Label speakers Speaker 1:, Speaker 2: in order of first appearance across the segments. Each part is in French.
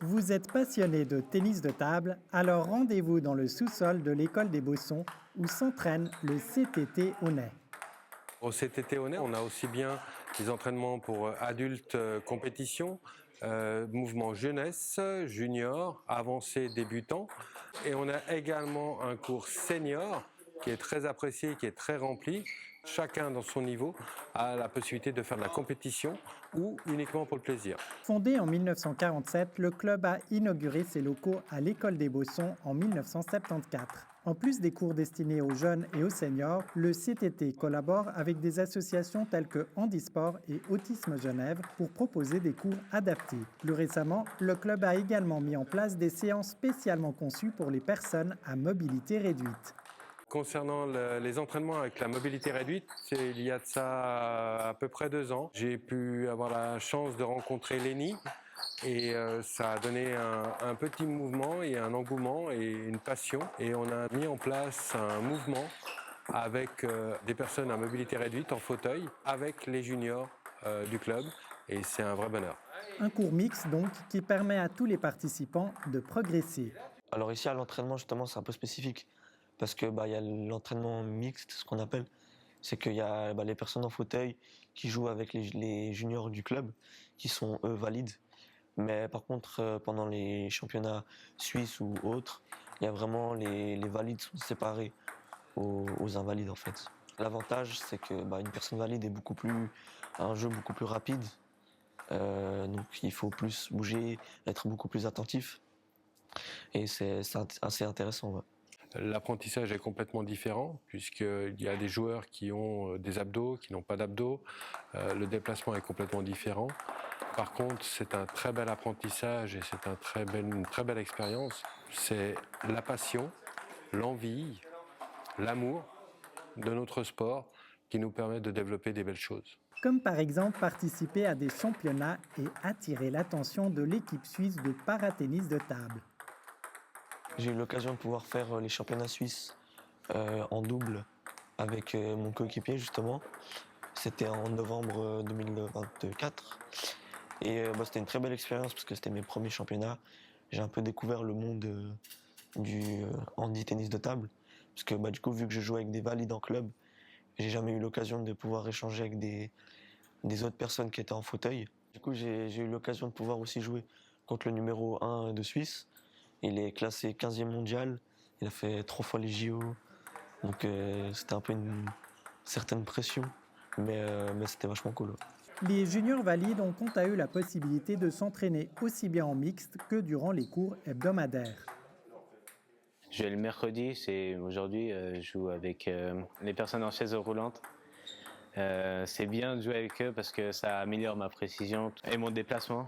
Speaker 1: Vous êtes passionné de tennis de table, alors rendez-vous dans le sous-sol de l'école des Bossons où s'entraîne le CTT Honnay.
Speaker 2: Au CTT Honnay, on a aussi bien des entraînements pour adultes compétition, mouvement jeunesse, junior, avancé, débutant. Et on a également un cours senior qui est très apprécié, qui est très rempli. Chacun dans son niveau a la possibilité de faire de la compétition ou uniquement pour le plaisir.
Speaker 1: Fondé en 1947, le club a inauguré ses locaux à l'école des Bossons en 1974. En plus des cours destinés aux jeunes et aux seniors, le CTT collabore avec des associations telles que Handisport et Autisme Genève pour proposer des cours adaptés. Plus récemment, le club a également mis en place des séances spécialement conçues pour les personnes à mobilité réduite.
Speaker 2: Concernant les entraînements avec la mobilité réduite, il y a de ça à peu près 2 ans. J'ai pu avoir la chance de rencontrer Lénie et ça a donné un petit mouvement et un engouement et une passion. Et on a mis en place un mouvement avec des personnes à mobilité réduite en fauteuil avec les juniors du club et c'est un vrai bonheur.
Speaker 1: Un cours mixte donc qui permet à tous les participants de progresser.
Speaker 3: Alors ici à l'entraînement justement c'est un peu spécifique parce que il y a l'entraînement mixte, ce qu'on appelle, c'est qu'il y a les personnes en fauteuil qui jouent avec les juniors du club qui sont eux valides. Mais par contre pendant les championnats suisses ou autres, il y a vraiment les valides sont séparés aux invalides en fait. L'avantage c'est que une personne valide est a un jeu beaucoup plus rapide, donc il faut plus bouger, être beaucoup plus attentif. Et c'est assez intéressant. Ouais.
Speaker 2: L'apprentissage est complètement différent puisqu'il y a des joueurs qui ont des abdos, qui n'ont pas d'abdos. Le déplacement est complètement différent. Par contre, c'est un très bel apprentissage et c'est une très belle expérience. C'est la passion, l'envie, l'amour de notre sport qui nous permet de développer des belles choses.
Speaker 1: Comme par exemple participer à des championnats et attirer l'attention de l'équipe suisse de paratennis de table.
Speaker 3: J'ai eu l'occasion de pouvoir faire les championnats suisses en double avec mon coéquipier justement. C'était en novembre 2024. Et c'était une très belle expérience parce que c'était mes premiers championnats. J'ai un peu découvert le monde du handi-tennis de table. Parce que du coup, vu que je jouais avec des valides en club, j'ai jamais eu l'occasion de pouvoir échanger avec des autres personnes qui étaient en fauteuil. Du coup, j'ai eu l'occasion de pouvoir aussi jouer contre le numéro 1 de Suisse. Il est classé 15e mondial, il a fait 3 fois les JO, donc c'était un peu une certaine pression, mais c'était vachement cool.
Speaker 1: Les juniors valides ont quant à eux la possibilité de s'entraîner aussi bien en mixte que durant les cours hebdomadaires.
Speaker 4: Je vais le mercredi, aujourd'hui, je joue avec les personnes en chaise roulante. C'est bien de jouer avec eux parce que ça améliore ma précision et mon déplacement.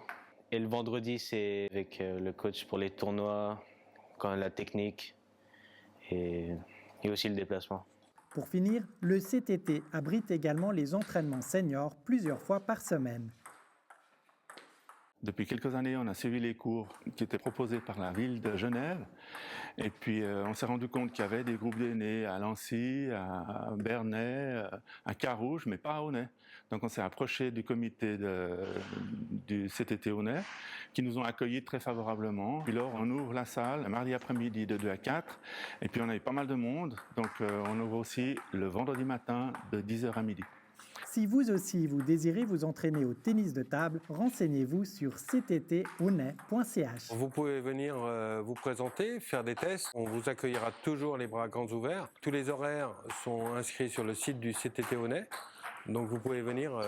Speaker 4: Et le vendredi, c'est avec le coach pour les tournois, quand la technique et aussi le déplacement.
Speaker 1: Pour finir, le CTT abrite également les entraînements seniors plusieurs fois par semaine.
Speaker 5: Depuis quelques années, on a suivi les cours qui étaient proposés par la ville de Genève. Et puis, on s'est rendu compte qu'il y avait des groupes d'aînés à Lancy, à Bernay, à Carouge, mais pas à Honnay. Donc, on s'est approché du comité du CTT Honnay, qui nous ont accueillis très favorablement. Puis là, on ouvre la salle mardi après-midi de 2 à 4. Et puis, on a eu pas mal de monde. Donc, on ouvre aussi le vendredi matin de 10h à midi.
Speaker 1: Si vous aussi vous désirez vous entraîner au tennis de table, renseignez-vous sur ctthonnay.ch.
Speaker 2: Vous pouvez venir vous présenter, faire des tests. On vous accueillera toujours les bras grands ouverts. Tous les horaires sont inscrits sur le site du CTT Honnay. Donc vous pouvez venir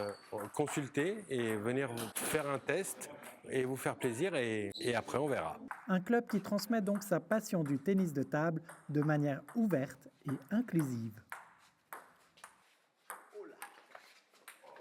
Speaker 2: consulter et venir faire un test et vous faire plaisir et après on verra.
Speaker 1: Un club qui transmet donc sa passion du tennis de table de manière ouverte et inclusive.